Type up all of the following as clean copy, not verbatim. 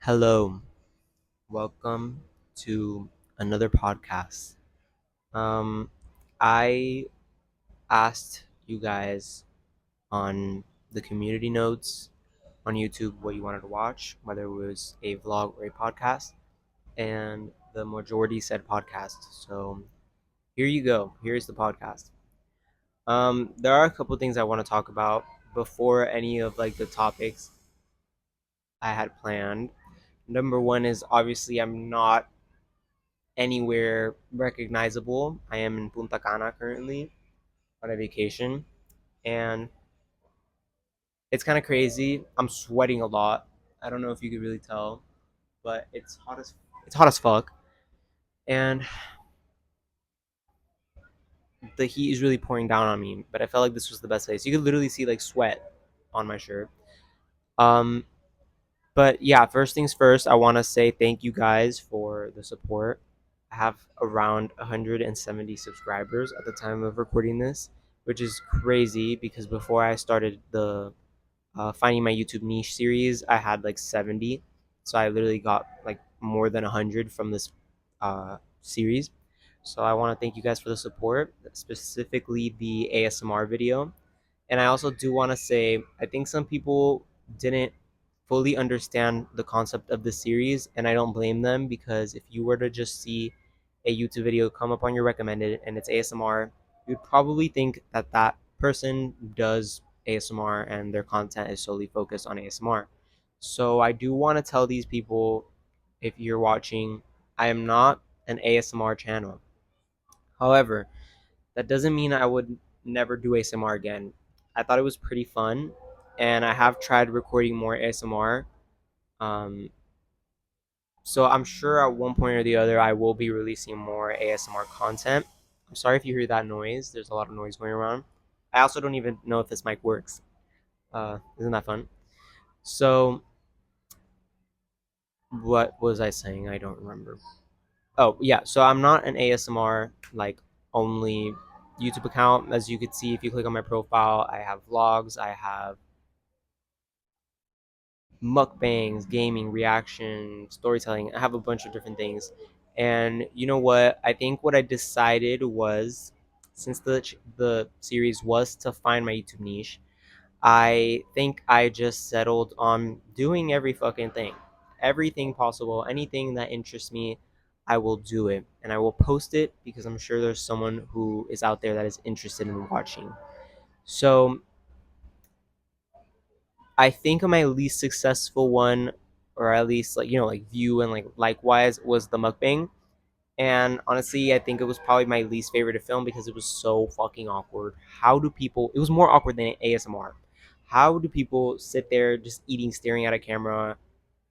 Hello, welcome to another podcast. Um, I asked you guys on the community notes on YouTube what you wanted to watch, whether it was a vlog or a podcast, and the majority said podcast. So here you go. Here's the podcast. There are a couple things I want to talk about before any of the topics I had planned. Number one is obviously I'm not anywhere recognizable. I am in Punta Cana currently on a vacation, and it's kind of crazy. I'm sweating a lot. I don't know if you could really tell, but it's hot as fuck, and the heat is really pouring down on me. But I felt like this was the best place. You could literally see sweat on my shirt. Um, but yeah, first things first, I want to say thank you guys for the support. I have around 170 subscribers at the time of recording this, which is crazy because before I started the finding my YouTube niche series, I had 70. So I literally got more than 100 from this series. So I want to thank you guys for the support, specifically the ASMR video. And I also do want to say, I think some people didn't fully understand the concept of the series, and I don't blame them because if you were to just see a YouTube video come up on your recommended and it's ASMR, you'd probably think that that person does ASMR and their content is solely focused on ASMR. So I do want to tell these people, if you're watching, I am not an ASMR channel. However, that doesn't mean I would never do ASMR again. I thought it was pretty fun, and I have tried recording more ASMR. Um, so I'm sure at one point or the other I will be releasing more ASMR content. I'm sorry if you hear that noise. There's a lot of noise going around. I also don't even know if this mic works. Isn't that fun? So what was I saying? I don't remember. Oh yeah, so I'm not an ASMR only YouTube account. As you could see if you click on my profile, I have vlogs, I have mukbangs, gaming, reaction, storytelling. I have a bunch of different things. And you know what? I think what I decided was, since the series was to find my YouTube niche, I think I just settled on doing every fucking thing. Everything possible, anything that interests me, I will do it. And I will post it because I'm sure there's someone who is out there that is interested in watching. So I think my least successful one, or at least view and likewise, was the mukbang. And honestly, I think it was probably my least favorite to film because it was so fucking awkward. How do people? It was more awkward than ASMR. How do people sit there just eating, staring at a camera,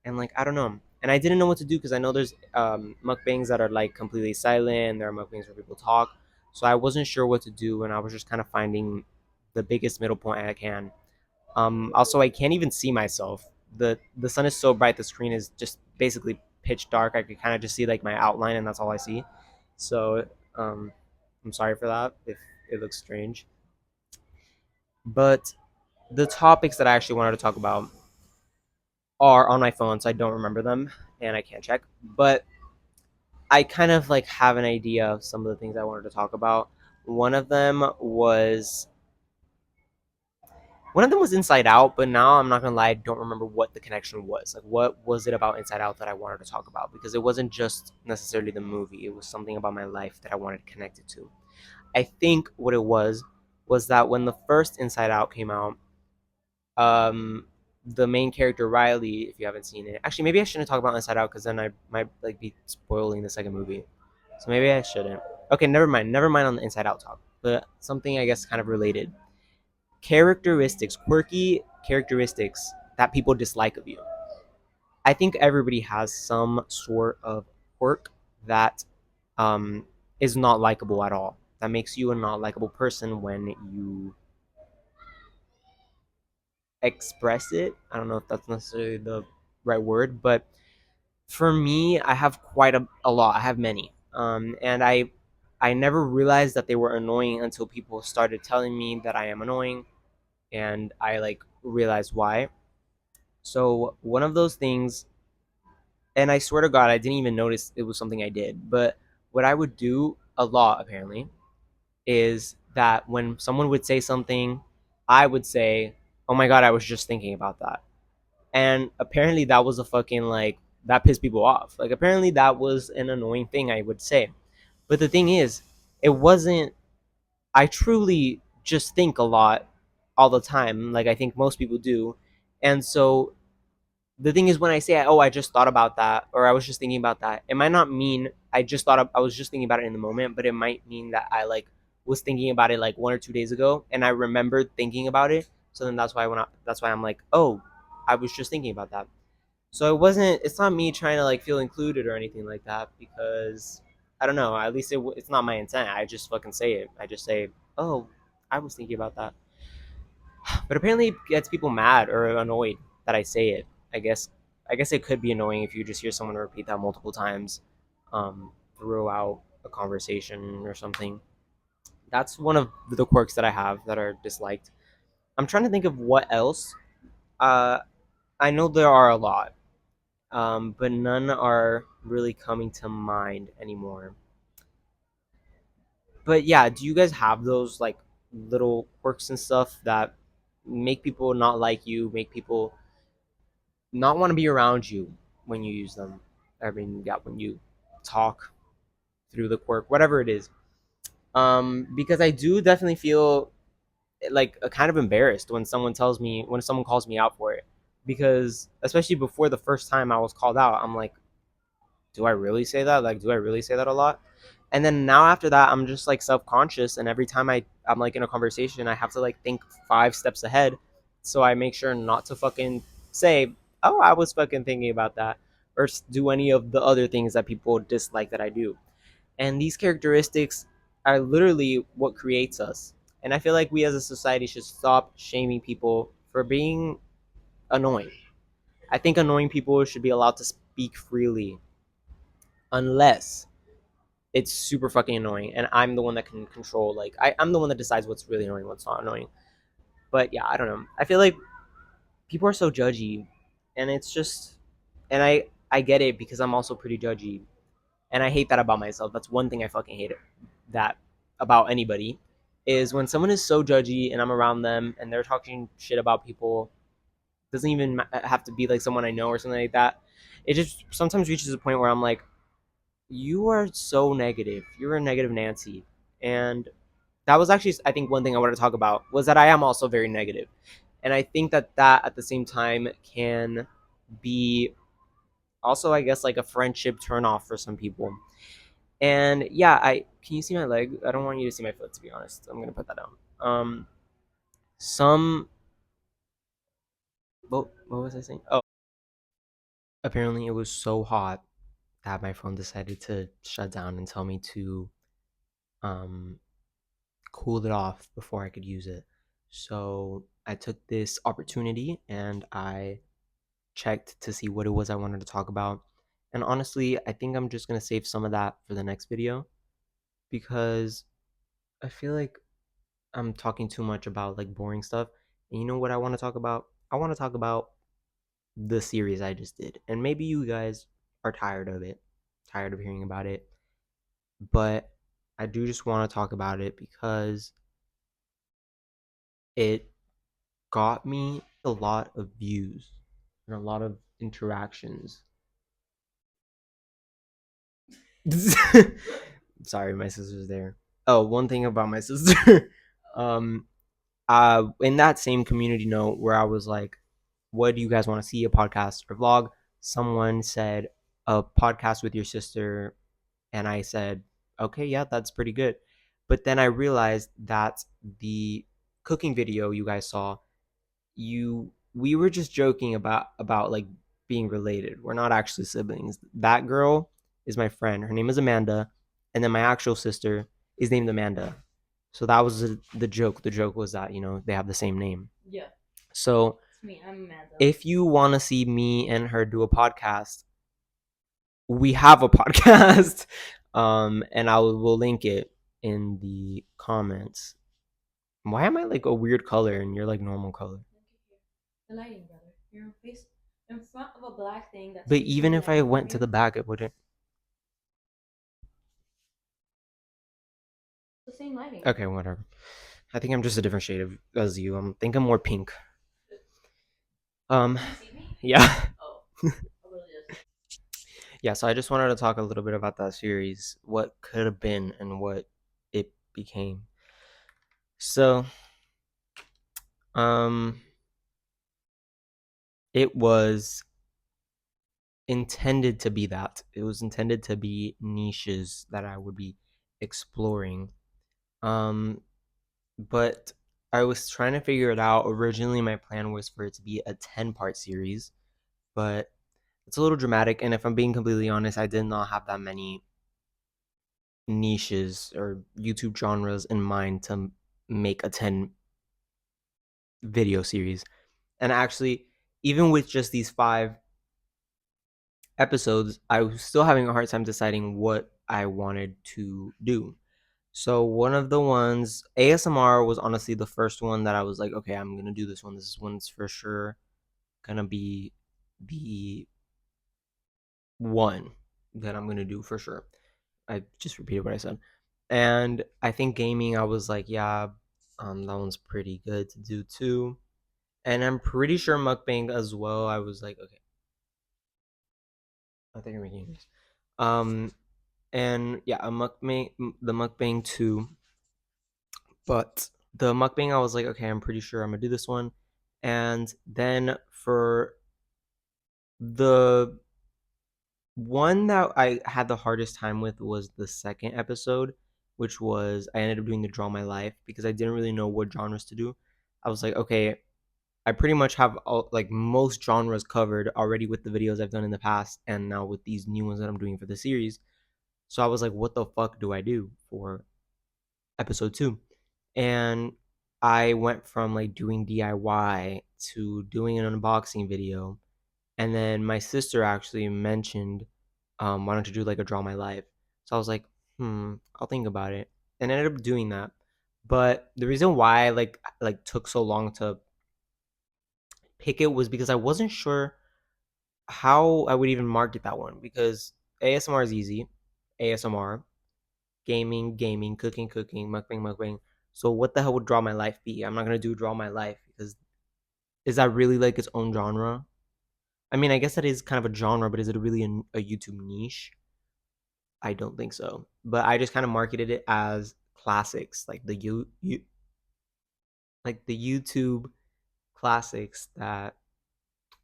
and I don't know. And I didn't know what to do because I know there's mukbangs that are completely silent. There are mukbangs where people talk. So I wasn't sure what to do, and I was just kind of finding the biggest middle point I can. Also, I can't even see myself. The sun is so bright, the screen is just basically pitch dark. I could kind of just see my outline, and that's all I see. So um, I'm sorry for that if it looks strange. But the topics that I actually wanted to talk about are on my phone, so I don't remember them and I can't check. But I kind of have an idea of some of the things I wanted to talk about. One of them was One of them was Inside Out, but now I'm not gonna lie, I don't remember what the connection was. What was it about Inside Out that I wanted to talk about? Because it wasn't just necessarily the movie; it was something about my life that I wanted to connect it to. I think what it was that when the first Inside Out came out, um, the main character Riley, if you haven't seen it, actually maybe I shouldn't talk about Inside Out because then I might be spoiling the second movie. So maybe I shouldn't. Okay, never mind. Never mind on the Inside Out talk, but something I guess kind of related characteristics, quirky characteristics that people dislike of you. I think everybody has some sort of quirk that um, is not likable at all. That makes you a not likable person when you express it. I don't know if that's necessarily the right word, but for me, I have quite a lot. I have many, and I never realized that they were annoying until people started telling me that I am annoying, and I realized why. So one of those things And I swear to God, I didn't even notice it was something I did. But what I would do a lot, apparently, is that when someone would say something, I would say, "Oh my God, I was just thinking about that." And apparently, that was a fucking like, that pissed people off. Like, apparently, that was an annoying thing I would say. But the thing is, it wasn't, I truly just think a lot all the time. Like, I think most people do. And so the thing is, when I say, "Oh, I just thought about that," or "I was just thinking about that," it might not mean I just thought I was just thinking about it in the moment, but it might mean that I like was thinking about it like 1 or 2 days ago, and I remembered thinking about it. So then that's why I'm like, "Oh, I was just thinking about that." So it wasn't. It's not me trying to like feel included or anything like that, because I don't know. At least it's not my intent. I just fucking say it. I just say, "Oh, I was thinking about that." But apparently it gets people mad or annoyed that I say it. I guess I guess it could be annoying if you just hear someone repeat that multiple times throughout a conversation or something. That's one of the quirks that I have that are disliked. I'm trying to think of what else. Uh, I know there are a lot, but none are really coming to mind anymore. But yeah, do you guys have those like little quirks and stuff that make people not like you, make people not want to be around you when you use them? I mean, yeah, when you talk through the quirk, whatever it is. Because I do definitely feel like a kind of embarrassed when someone calls me out for it. Because especially before the first time I was called out, I'm like, do I really say that? Like, do I really say that a lot? And then now after that, I'm just like self conscious, and every time I'm like in a conversation, I have to like think 5 steps ahead, so I make sure not to fucking say, "Oh, I was fucking thinking about that," or do any of the other things that people dislike that I do. And these characteristics are literally what creates us. And I feel like we as a society should stop shaming people for being annoying. I think annoying people should be allowed to speak freely, unless it's super fucking annoying and I'm the one that can control, like I'm the one that decides what's really annoying, what's not annoying. But yeah, I don't know, I feel like people are so judgy, and it's just, and I get it because I'm also pretty judgy, and I hate that about myself. That's one thing I fucking hate, that about anybody, is when someone is so judgy and I'm around them and they're talking shit about people. Doesn't even have to be like someone I know or something like that. It just sometimes reaches a point where I'm like, you are so negative. You're a negative Nancy. And that was actually, I think, one thing I wanted to talk about was that I am also very negative. And I think that that at the same time can be also, I guess, like a friendship turnoff for some people. And yeah, I can you see my leg? I don't want you to see my foot, to be honest. I'm gonna put that down. Some what was I saying? Oh, apparently it was so hot that my phone decided to shut down and tell me to um cool it off before I could use it. So I took this opportunity and I checked to see what it was I wanted to talk about. And honestly, I think I'm just going to save some of that for the next video, because I feel like I'm talking too much about like boring stuff. And you know what I want to talk about? I want to talk about the series I just did. And maybe you guys are tired of it, tired of hearing about it. But I do just want to talk about it because it got me a lot of views and a lot of interactions. Sorry, my sister's there. Oh, one thing about my sister. um in that same community note where I was like, what do you guys want to see, a podcast or vlog? Someone said a podcast with your sister, and I said, okay, yeah, that's pretty good. But then I realized that the cooking video you guys saw, you we were just joking about like being related. We're not actually siblings. That girl is my friend. Her name is Amanda, and then my actual sister is named Amanda. So that was the joke. The joke was that, they have the same name. Yeah. So it's me. I'm Amanda. If you want to see me and her do a podcast, we have a podcast. And we'll link it in the comments. Why am I like a weird color and you're like normal color? The lighting, brother. Your face. But even if I went to the back, it wouldn't. Okay, whatever. I think I'm just a different shade of as you. I think I'm more pink. Um, yeah, yeah. So I just wanted to talk a little bit about that series, what could have been and what it became. So, um, it was intended to be that. It was intended to be niches that I would be exploring. Um, but I was trying to figure it out. Originally, my plan was for it to be a 10-part series, but it's a little dramatic. And if I'm being completely honest, I did not have that many niches or YouTube genres in mind to make a 10 video series. And actually, even with just these 5 episodes, I was still having a hard time deciding what I wanted to do. So one of the ones, ASMR was honestly the first one that I was like, okay, I'm gonna do this one. This one's for sure gonna be the one that I'm gonna do for sure. I just repeated what I said. And I think gaming, I was like, yeah, that one's pretty good to do too. And I'm pretty sure mukbang as well. I was like, okay, I think I'm making this. Um, and yeah, the mukbang too. But the mukbang, I was like, okay, I'm pretty sure I'm gonna do this one. And then for the one that I had the hardest time with was the second episode, which was I ended up doing the draw my life because I didn't really know what genres to do. I was like, okay, I pretty much have like most genres covered already with the videos I've done in the past, and now with these new ones that I'm doing for the series. So I was like, what the fuck do I do for episode 2? And I went from like doing DIY to doing an unboxing video. And then my sister actually mentioned, why don't you do like a draw my life? So I was like, I'll think about it. And I ended up doing that. But the reason why I like took so long to pick it was because I wasn't sure how I would even market that one because ASMR is easy. ASMR, gaming, gaming, cooking, cooking, mukbang, mukbang. So what the hell would draw my life be? I'm not gonna do draw my life because is that really like its own genre? I mean, I guess that is kind of a genre, but is it really a YouTube niche? I don't think so. But I just kind of marketed it as classics, like like the YouTube classics that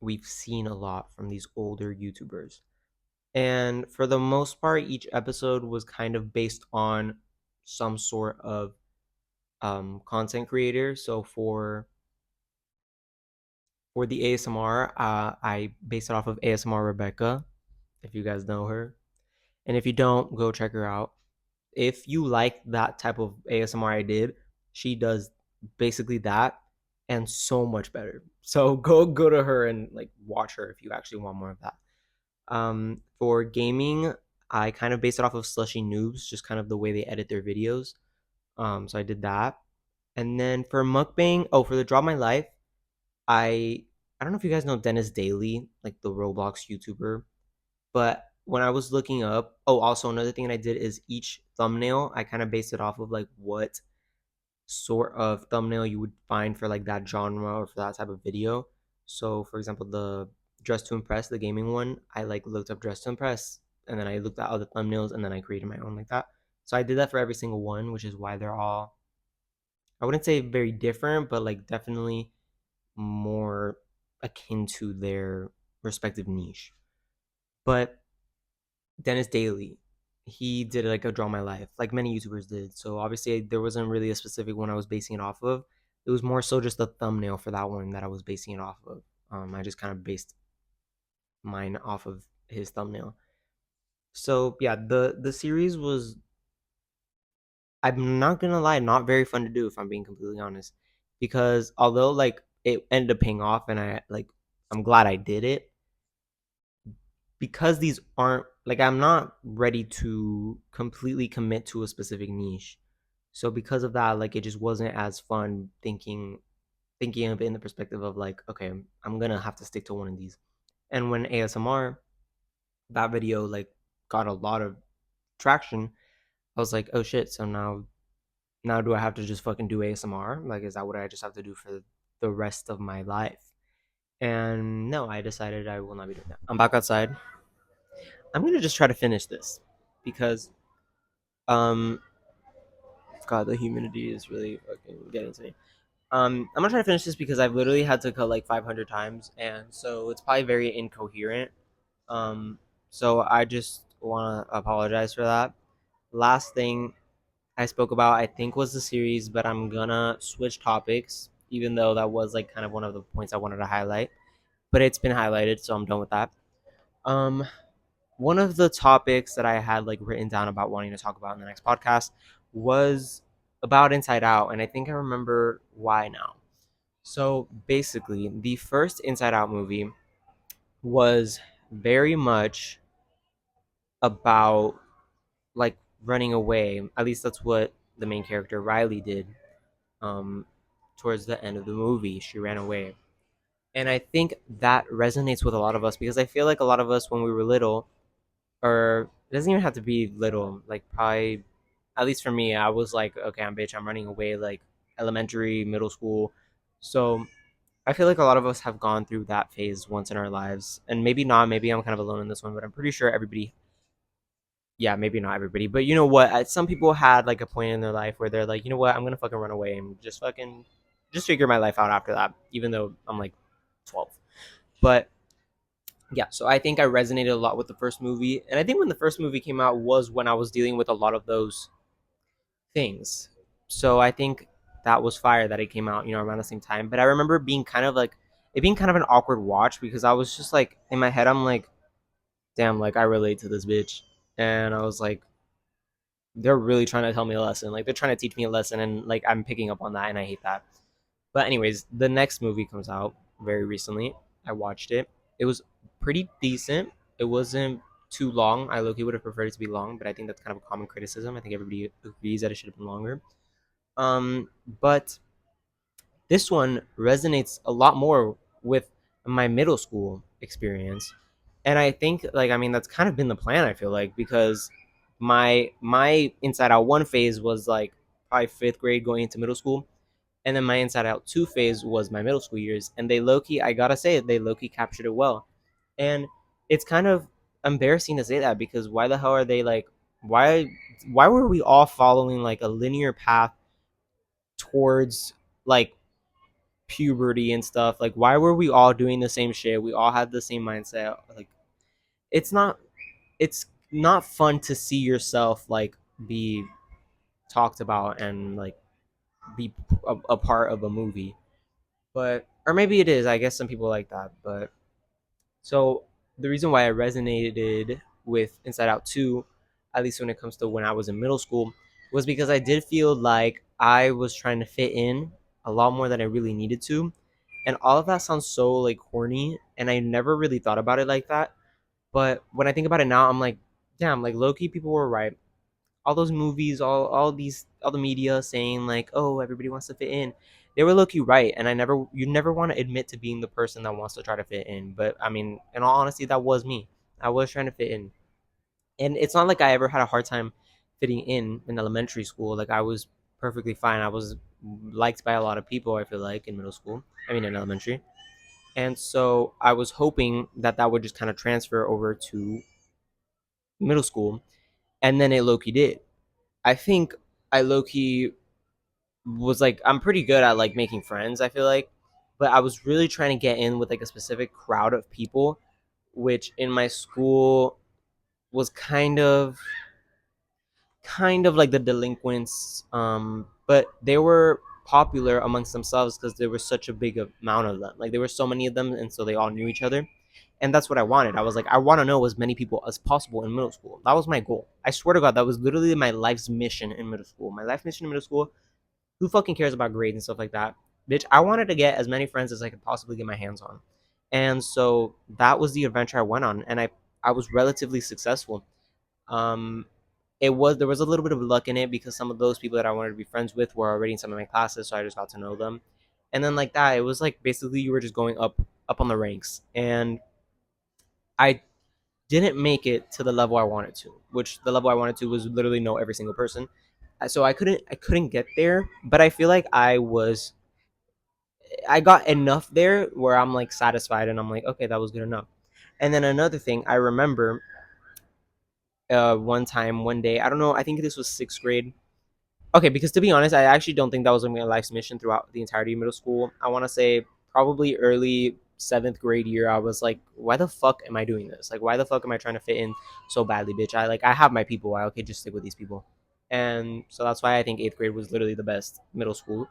we've seen a lot from these older YouTubers. And for the most part, each episode was kind of based on some sort of content creator. So for the ASMR, I based it off of ASMR Rebecca, if you guys know her. And if you don't, go check her out. If you like that type of ASMR I did, she does basically that and so much better. So go to her and like watch her if you actually want more of that. For gaming, I kind of based it off of Slushy Noobs, just kind of the way they edit their videos. So I did that. And then for mukbang, oh, for the Draw My Life, I I don't know if you guys know Dennis Daly, like the Roblox YouTuber, but when I was looking up, oh, also another thing I did is each thumbnail, I kind of based it off of like what sort of thumbnail you would find for like that genre or for that type of video. So, for example, the Dress to Impress, the gaming one, I like looked up Dress to Impress and then I looked at other thumbnails and then I created my own like that. So I did that for every single one, which is why they're all, I wouldn't say very different, but like definitely more akin to their respective niche. But Dennis Daly, he did like a Draw My Life, like many YouTubers did. So obviously there wasn't really a specific one I was basing it off of. It was more so just the thumbnail for that one that I was basing it off of. I just kind of based mine off of his thumbnail. So yeah, the series was, I'm not gonna lie, not very fun to do if I'm being completely honest. Because although like it ended up paying off and I'm glad I did it, because these aren't like I'm not ready to completely commit to a specific niche. So because of that, like it just wasn't as fun thinking of it in the perspective of like, okay, I'm gonna have to stick to one of these. And when ASMR, that video like got a lot of traction, I was like, oh shit, so now do I have to just fucking do ASMR? Like, is that what I just have to do for the rest of my life? And no, I decided I will not be doing that. I'm back outside. I'm gonna just try to finish this because um God, the humidity is really fucking getting to me. I'm gonna try to finish this because I've literally had to cut like 500 times, and so it's probably very incoherent. Um, so I just want to apologize for that. Last thing I spoke about, I think, was the series, but I'm gonna switch topics, even though that was like kind of one of the points I wanted to highlight. But it's been highlighted, so I'm done with that. Um, One of the topics that I had like written down about wanting to talk about in the next podcast was about Inside Out, and I think I remember why now. So basically, the first Inside Out movie was very much about like running away. At least that's what the main character Riley did. Um, Towards the end of the movie, she ran away, and I think that resonates with a lot of us because I feel like a lot of us when we were little, or it doesn't even have to be little, like probably at least for me, I was like, okay, I'm bitch, I'm running away, like elementary, middle school. So I feel like a lot of us have gone through that phase once in our lives, and maybe not. Maybe I'm kind of alone in this one, but I'm pretty sure everybody. Yeah, maybe not everybody, but you know what? Some people had like a point in their life where they're like, you know what? I'm gonna fucking run away and just fucking just figure my life out after that. Even though I'm like 12, but yeah. So I think I resonated a lot with the first movie, and I think when the first movie came out was when I was dealing with a lot of those things. So I think that was fire that it came out, around the same time. But I remember being kind of like it being kind of an awkward watch because I was just like in my head, I'm like, damn, like I relate to this bitch, and I was like, they're really trying to tell me a lesson, like they're trying to teach me a lesson, and like I'm picking up on that, and I hate that. But anyways, the next movie comes out very recently. I watched it. It was pretty decent. It wasn't too long. I low-key would have preferred it to be long, but I think that's kind of a common criticism. I think everybody agrees that it should have been longer. Um, but this one resonates a lot more with my middle school experience. And I think like I mean that's kind of been the plan, I feel like, because my Inside Out 1 phase was like probably 5th grade going into middle school, and then my Inside Out 2 phase was my middle school years, and they low key, I gotta say it, they low key captured it well. And it's kind of embarrassing to say that because why the hell are they like why why were we all following like a linear path towards like puberty and stuff? Like why were we all doing the same shit? We all had the same mindset. Like it's not it's not fun to see yourself like be talked about and like be a part of a movie. But or maybe it is. I guess some people like that. But so the reason why I resonated with Inside Out 2, at least when it comes to when I was in middle school, was because I did feel like I was trying to fit in a lot more than I really needed to. And all of that sounds so like corny, and I never really thought about it like that. But when I think about it now, I'm like, damn, like low key people were right. All those movies, all the media saying like, oh, everybody wants to fit in. They were low key right, and you never want to admit to being the person that wants to try to fit in. But I mean, in all honesty, that was me. I was trying to fit in, and it's not like I ever had a hard time fitting in elementary school. Like I was perfectly fine. I was liked by a lot of people. I feel like in middle school. I mean, in elementary. And so I was hoping that that would just kind of transfer over to middle school, and then it low key did. I think I low key was like I'm pretty good at like making friends, I feel like, but I was really trying to get in with like a specific crowd of people, which in my school was kind of like the delinquents, but they were popular amongst themselves because there was such a big amount of them. Like there were so many of them, and so they all knew each other. And that's what I wanted. I was like, I want to know as many people as possible in middle school. That was my goal. I swear to God, that was literally my life's mission in middle school. My life mission in middle school. Who fucking cares about grades and stuff like that? Bitch, I wanted to get as many friends as I could possibly get my hands on. And so that was the adventure I went on, and I was relatively successful. Um, there was a little bit of luck in it because some of those people that I wanted to be friends with were already in some of my classes, so I just got to know them. And then like that, it was like basically you were just going up on the ranks. And I didn't make it to the level I wanted to, which the level I wanted to was literally know every single person. So I couldn't get there, but I feel like I got enough there where I'm like satisfied and I'm like, okay, that was good enough. And then another thing I remember, one time, one day, I don't know, I think this was sixth grade. Okay, because to be honest, I actually don't think that was my life's mission throughout the entirety of middle school. I want to say probably early seventh grade year, I was like, why the fuck am I doing this? Like, why the fuck am I trying to fit in so badly, bitch? I have my people. I okay, just stick with these people. And so that's why I think eighth grade was literally the best middle school.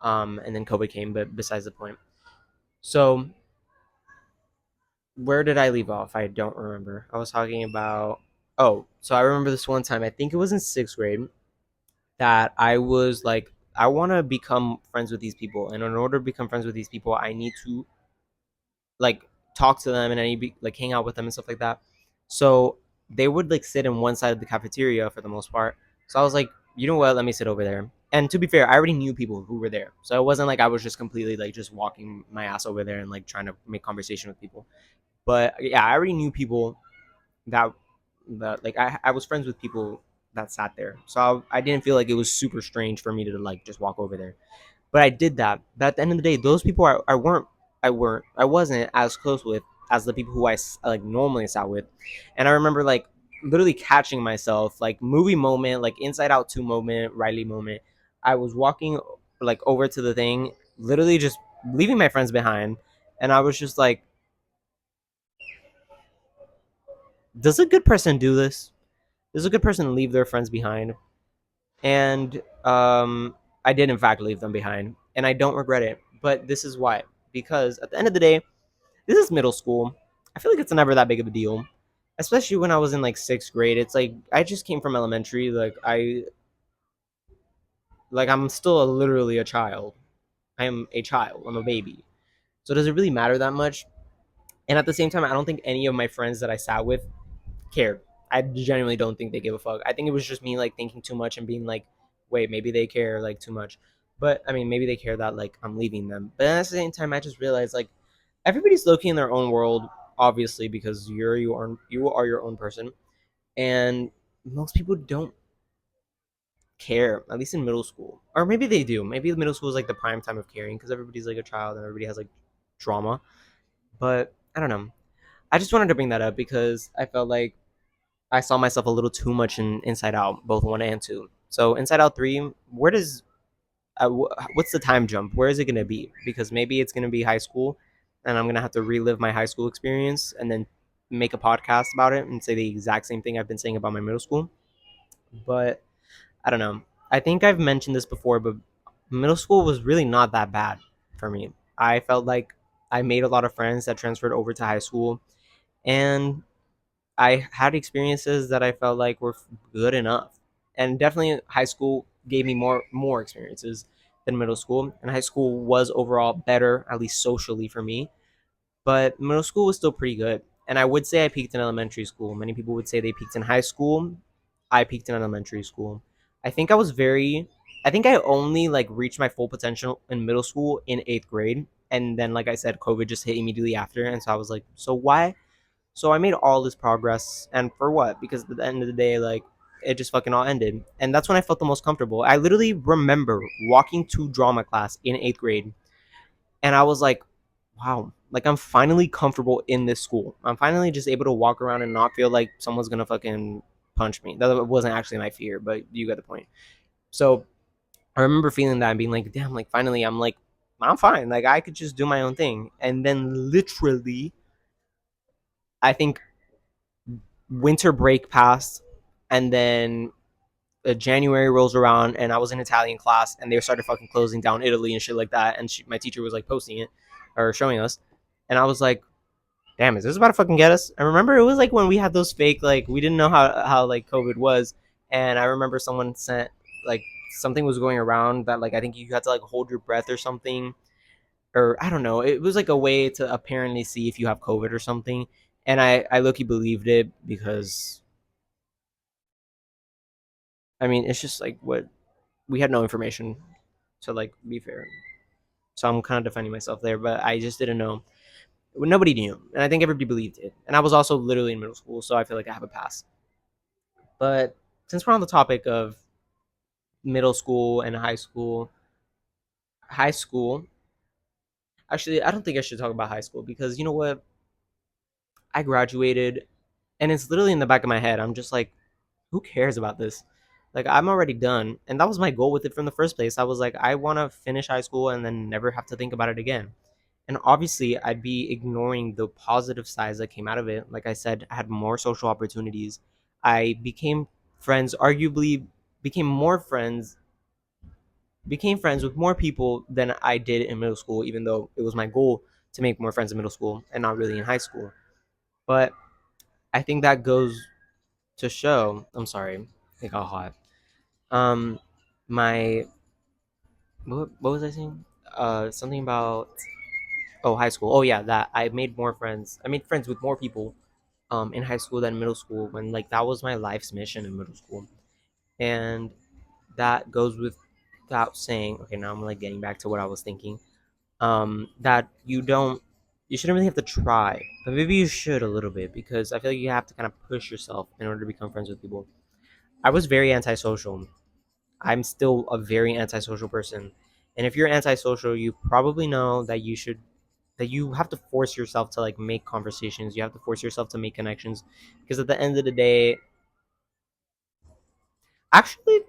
And then COVID came, but besides the point. So where did I leave off? I don't remember. I was talking about. Oh, so I remember this one time. I think it was in sixth grade that I was like, I want to become friends with these people, and in order to become friends with these people, I need to like talk to them and I need to be, like hang out with them and stuff like that. So they would like sit in one side of the cafeteria for the most part. So I was like, you know what? Let me sit over there. And to be fair, I already knew people who were there, so it wasn't like I was just completely like just walking my ass over there and like trying to make conversation with people. But yeah, I already knew people that like I was friends with people that sat there, so I didn't feel like it was super strange for me to like just walk over there. But I did that. But at the end of the day, those people I wasn't as close with as the people who like normally sat with. And I remember like literally catching myself like movie moment, like Inside Out 2 moment, Riley moment. I was walking like over to the thing, literally just leaving my friends behind, and I was just like, does a good person do this? Does a good person leave their friends behind? And I did in fact leave them behind, and I don't regret it. But this is why, because at the end of the day, this is middle school. I feel like it's never that big of a deal, especially when I was in like sixth grade. It's like I just came from elementary. I'm still literally a child. I am a child. I'm a baby. So does it really matter that much? And at the same time, I don't think any of my friends that I sat with cared. I genuinely don't think they give a fuck. I think it was just me like thinking too much and being like, wait, maybe they care like too much. But I mean, maybe they care that like I'm leaving them. But at the same time, I just realized like everybody's looking in their own world, obviously, because you are your own person, and most people don't care. At least in middle school, or maybe they do. Maybe middle school is like the prime time of caring because everybody's like a child and everybody has like trauma. But I don't know. I just wanted to bring that up because I felt like I saw myself a little too much in Inside Out, both one and two. So Inside Out three, where does what's the time jump? Where is it gonna be? Because maybe it's gonna be high school, and I'm gonna have to relive my high school experience and then make a podcast about it and say the exact same thing I've been saying about my middle school. But I don't know. I think I've mentioned this before, but middle school was really not that bad for me. I felt like I made a lot of friends that transferred over to high school, and I had experiences that I felt like were good enough, and definitely high school gave me more experiences than middle school, and high school was overall better, at least socially for me. But middle school was still pretty good, and I would say I peaked in elementary school. Many people would say they peaked in high school. I peaked in elementary school. I think I was very. I think I only like reached my full potential in middle school in eighth grade, and then like I said, COVID just hit immediately after, and so I was like, so why so I made all this progress, and for what? Because at the end of the day, like it just fucking all ended, and that's when I felt the most comfortable. I literally remember walking to drama class in eighth grade, and I was like, "Wow, like I'm finally comfortable in this school. I'm finally just able to walk around and not feel like someone's gonna fucking punch me." That wasn't actually my fear, but you get the point. So I remember feeling that and being like, "Damn, like finally, I'm fine. Like I could just do my own thing." And then literally, I think winter break passed, and then January rolls around, and I was in Italian class, and they started fucking closing down Italy and shit like that. And my teacher was like posting it or showing us, and I was like, "Damn, is this about to fucking get us?" I remember it was like when we had those fake like we didn't know how like COVID was, and I remember someone sent like something was going around that like I think you had to like hold your breath or something, or I don't know. It was like a way to apparently see if you have COVID or something, and I low-key believed it because I mean it's just like what we had no information to like be fair. So I'm kind of defending myself there, but I just didn't know. Nobody knew, and I think everybody believed it. And I was also literally in middle school, so I feel like I have a pass. But since we're on the topic of middle school and high school, actually, I don't think I should talk about high school because you know what? I graduated, and it's literally in the back of my head. I'm just like, who cares about this? Like, I'm already done. And that was my goal with it from the first place. I was like, I want to finish high school and then never have to think about it again. And obviously, I'd be ignoring the positive sides that came out of it. Like I said, I had more social opportunities. I became friends, arguably, became more friends, became friends with more people than I did in middle school, even though it was my goal to make more friends in middle school and not really in high school. But I think that goes to show. I'm sorry, it got hot. Um, my what was I saying? Something about high school. Oh yeah, that I made more friends. I made friends with more people in high school than middle school when like that was my life's mission in middle school. And that goes without saying. Okay, now I'm like getting back to what I was thinking. That you shouldn't really have to try, but maybe you should a little bit because I feel like you have to kind of push yourself in order to become friends with people. I was very antisocial. I'm still a very antisocial person. And if you're antisocial, you probably know that you have to force yourself to like make conversations. You have to force yourself to make connections because at the end of the day, actually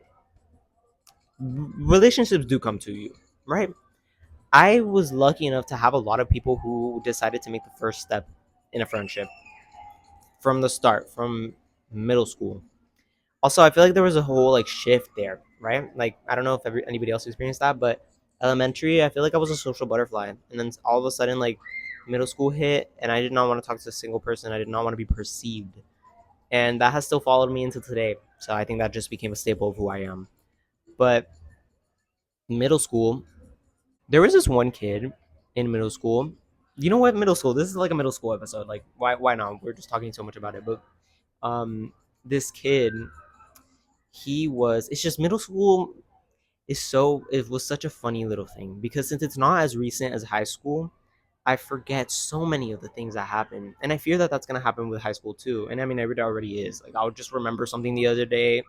relationships do come to you, right? I was lucky enough to have a lot of people who decided to make the first step in a friendship from the start, from middle school. Also, I feel like there was a whole like shift there, right? Like I don't know if anybody else experienced that, but elementary, I feel like I was a social butterfly, and then all of a sudden, like middle school hit, and I did not want to talk to a single person. I did not want to be perceived, and that has still followed me into today. So I think that just became a staple of who I am. But middle school, there was this one kid in middle school. You know what? Middle school. This is like a middle school episode. Like, why not? We're just talking so much about it. But this kid, he was. It's just middle school is so. It was such a funny little thing because since it's not as recent as high school, I forget so many of the things that happen, and I fear that that's gonna happen with high school too. And I mean, it already is. Like, I'll just remember something the other day,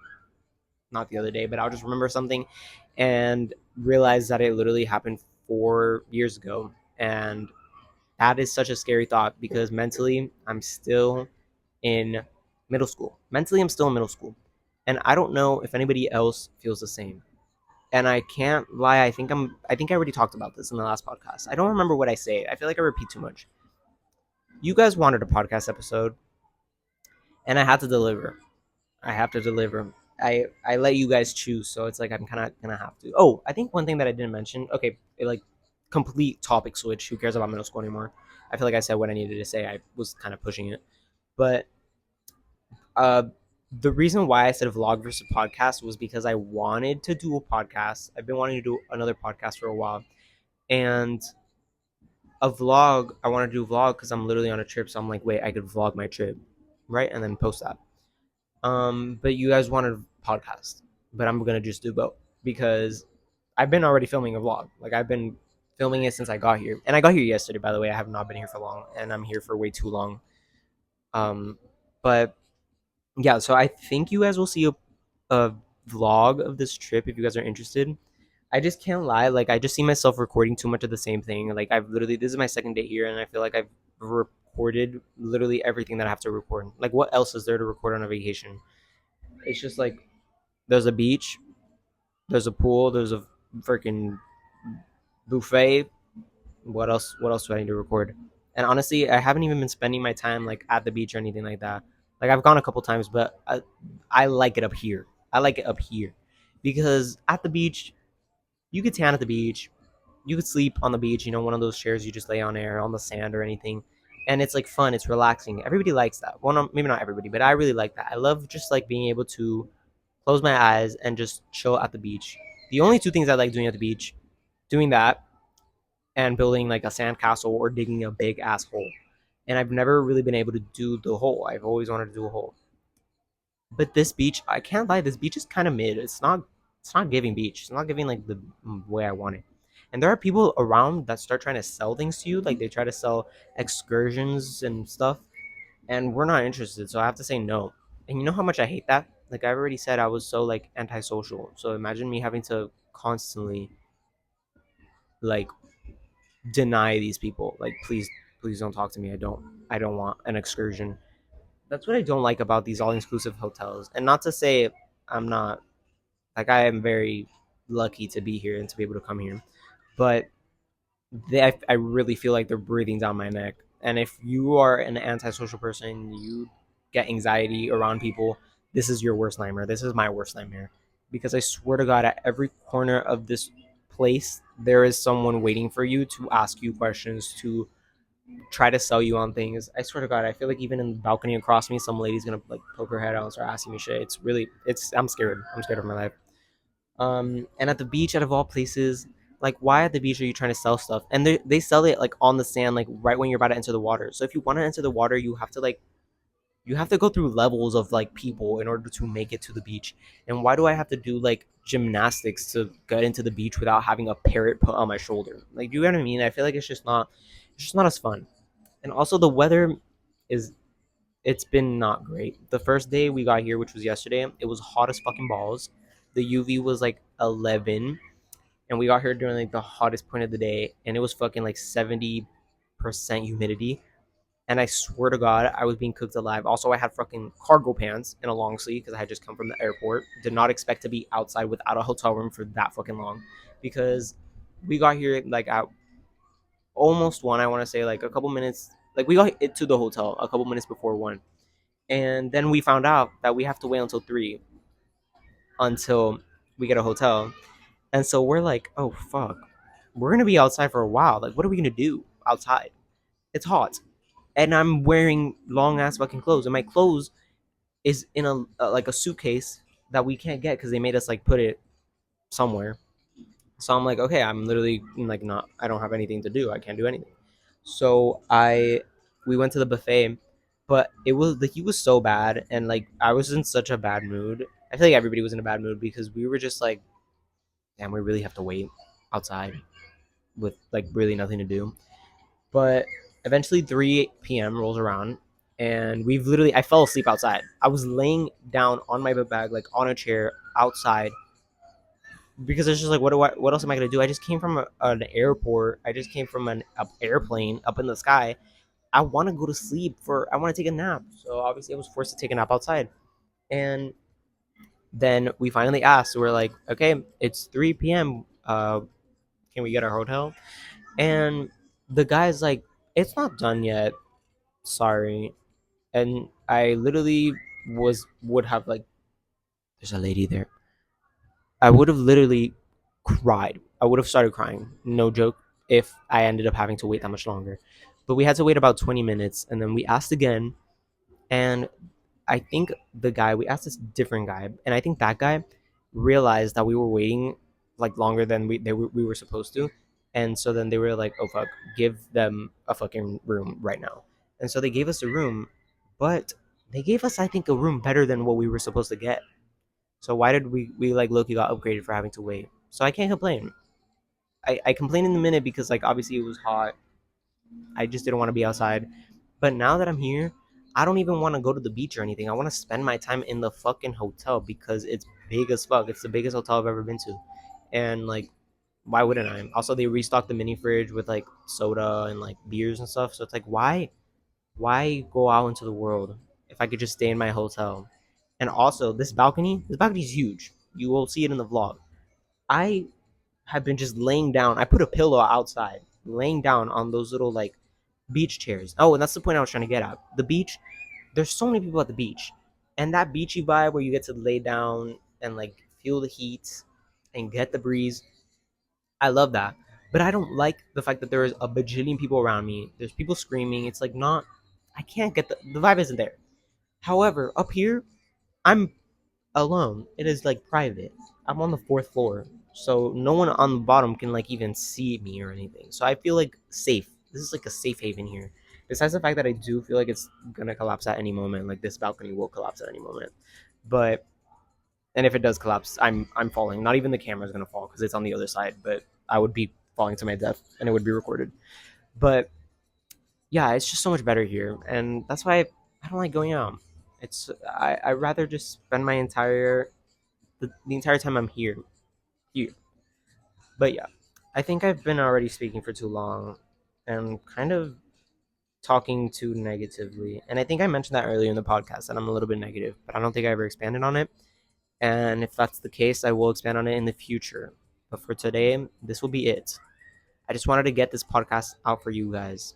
not the other day, but I'll just remember something, and realize that it literally happened 4 years ago, and that is such a scary thought because mentally I'm still in middle school. Mentally, I'm still in middle school, and I don't know if anybody else feels the same. And I can't lie. I think I already talked about this in the last podcast. I don't remember what I say. I feel like I repeat too much. You guys wanted a podcast episode, and I had to deliver. I have to deliver. I let you guys choose, so it's like I'm kind of gonna have to. Oh, I think one thing that I didn't mention. Okay, like complete topic switch. Who cares about middle school anymore? I feel like I said what I needed to say. I was kind of pushing it, but uh, the reason why I said vlog versus podcast was because I wanted to do a podcast. I've been wanting to do another podcast for a while, and a vlog. I want to do a vlog because I'm literally on a trip. So I'm like, wait, I could vlog my trip, right, and then post that. But you guys wanted a podcast, but I'm gonna just do both because I've been already filming a vlog. Like I've been filming it since I got here, and I got here yesterday. By the way, I have not been here for long, and I'm here for way too long. Um, but yeah, so I think you guys will see a vlog of this trip if you guys are interested. I just can't lie. Like I just see myself recording too much of the same thing. Like I've literally this is my second day here, and I feel like I've recorded literally everything that I have to record. Like what else is there to record on a vacation? It's just like there's a beach, there's a pool, there's a freaking buffet. What else? What else do I need to record? And honestly, I haven't even been spending my time like at the beach or anything like that. Like I've gone a couple times, but I like it up here. I like it up here because at the beach you could tan at the beach, you could sleep on the beach. You know, one of those chairs you just lay on air on the sand or anything, and it's like fun. It's relaxing. Everybody likes that. Well, no, maybe not everybody, but I really like that. I love just like being able to close my eyes and just chill at the beach. The only two things I like doing at the beach, doing that and building like a sandcastle or digging a big ass hole. And I've never really been able to do the hole. I've always wanted to do a hole. But this beach, I can't lie, this beach is kind of mid. It's not giving beach. It's not giving like the way I want it. And there are people around that start trying to sell things to you, like they try to sell excursions and stuff, and we're not interested. So I have to say no. And you know how much I hate that? Like I already said, I was so like antisocial. So imagine me having to constantly like deny these people. Like please don't talk to me. I don't want an excursion. That's what I don't like about these all inclusive hotels. And not to say I'm not like I am very lucky to be here and to be able to come here. But I really feel like they're breathing down my neck. And if you are an antisocial person, you get anxiety around people, this is your worst nightmare. This is my worst nightmare. Because I swear to God, at every corner of this place, there is someone waiting for you to ask you questions, to try to sell you on things. I swear to God, I feel like even in the balcony across me, some lady's gonna like poke her head out and start asking me shit. I'm scared. I'm scared of my life. And at the beach, out of all places, like why at the beach are you trying to sell stuff? And they sell it like on the sand, like right when you're about to enter the water. So if you want to enter the water, you have to go through levels of like people in order to make it to the beach. And why do I have to do like gymnastics to get into the beach without having a parrot put on my shoulder? Like, you know what I mean? I feel like it's just not as fun. And also the weather is it's been not great. The first day we got here, which was yesterday, it was hot as fucking balls. The UV was like 11, and we got here during like the hottest point of the day, and it was fucking like 70% humidity. And I swear to God, I was being cooked alive. Also, I had fucking cargo pants and a long sleeve because I had just come from the airport. Did not expect to be outside without a hotel room for that fucking long, because we got here like at almost one. I want to say like a couple minutes. Like we got it to the hotel a couple minutes before one, and then we found out that we have to wait until 3 until we get a hotel. And so we're like, oh fuck, we're gonna be outside for a while. Like, what are we gonna do outside? It's hot, and I'm wearing long ass fucking clothes, and my clothes is in like a suitcase that we can't get because they made us like put it somewhere. So I'm like, okay, I'm literally like not. I don't have anything to do. I can't do anything. So we went to the buffet, but it was the heat was so bad, and like I was in such a bad mood. I feel like everybody was in a bad mood because we were just like, damn, we really have to wait outside with like really nothing to do. But eventually 3 p.m. rolls around, and I fell asleep outside. I was laying down on my book bag, like on a chair outside, because it's just like, what else am I gonna do? I just came from an airport. I just came from an airplane up in the sky. I want to go to sleep I want to take a nap. So obviously I was forced to take a nap outside. And then we finally asked. We're like, okay, it's 3 p.m. Can we get our hotel? And the guy's like, it's not done yet. Sorry. And I literally would have like, there's a lady there. I would have literally cried. I would have started crying. No joke. If I ended up having to wait that much longer. But we had to wait about 20 minutes, and then we asked again. And I think we asked this different guy, and I think that guy realized that we were waiting like longer than we were supposed to. And so then they were like, oh fuck, give them a fucking room right now. And so they gave us a room, but they gave us, I think, a room better than what we were supposed to get. So why did we like Loki got upgraded for having to wait? So I can't complain. I complain in a minute because like obviously it was hot. I just didn't want to be outside. But now that I'm here, I don't even want to go to the beach or anything. I want to spend my time in the fucking hotel because it's big as fuck. It's the biggest hotel I've ever been to. And like, why wouldn't I? Also, they restocked the mini fridge with like soda and like beers and stuff. So it's like, why go out into the world if I could just stay in my hotel? And also, this balcony is huge. You will see it in the vlog. I have been just laying down. I put a pillow outside, laying down on those little like beach chairs. Oh, and that's the point I was trying to get at. The beach, there's so many people at the beach. And that beachy vibe where you get to lay down and like feel the heat and get the breeze. I love that. But I don't like the fact that there is a bajillion people around me. There's people screaming. It's like not I can't get the vibe isn't there. However, up here, I'm alone. It is like private. I'm on the fourth floor, so no one on the bottom can like even see me or anything. So I feel like safe. This is like a safe haven here. Besides the fact that I do feel like it's gonna collapse at any moment. Like this balcony will collapse at any moment. But and if it does collapse, I'm falling. Not even the camera's gonna fall because it's on the other side. But I would be falling to my death, and it would be recorded. But yeah, it's just so much better here, and that's why I don't like going out. I rather just spend my the entire time I'm here. But yeah, I think I've been already speaking for too long, and kind of talking too negatively. And I think I mentioned that earlier in the podcast that I'm a little bit negative, but I don't think I ever expanded on it. And if that's the case, I will expand on it in the future. But for today, this will be it. I just wanted to get this podcast out for you guys.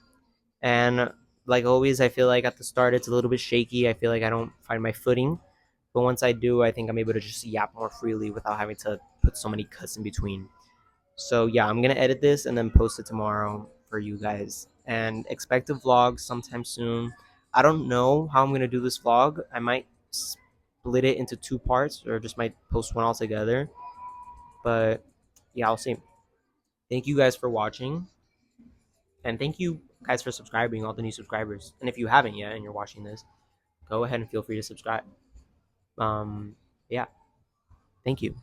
And like always, I feel like at the start it's a little bit shaky. I feel like I don't find my footing. But once I do, I think I'm able to just yap more freely without having to put so many cuts in between. So yeah, I'm gonna edit this and then post it tomorrow for you guys. And expect a vlog sometime soon. I don't know how I'm gonna do this vlog. I might split it into two parts or just might post one all together. But yeah, I'll see. Thank you guys for watching. And thank you guys for subscribing, all the new subscribers. And if you haven't yet and you're watching this, go ahead and feel free to subscribe. Yeah, thank you.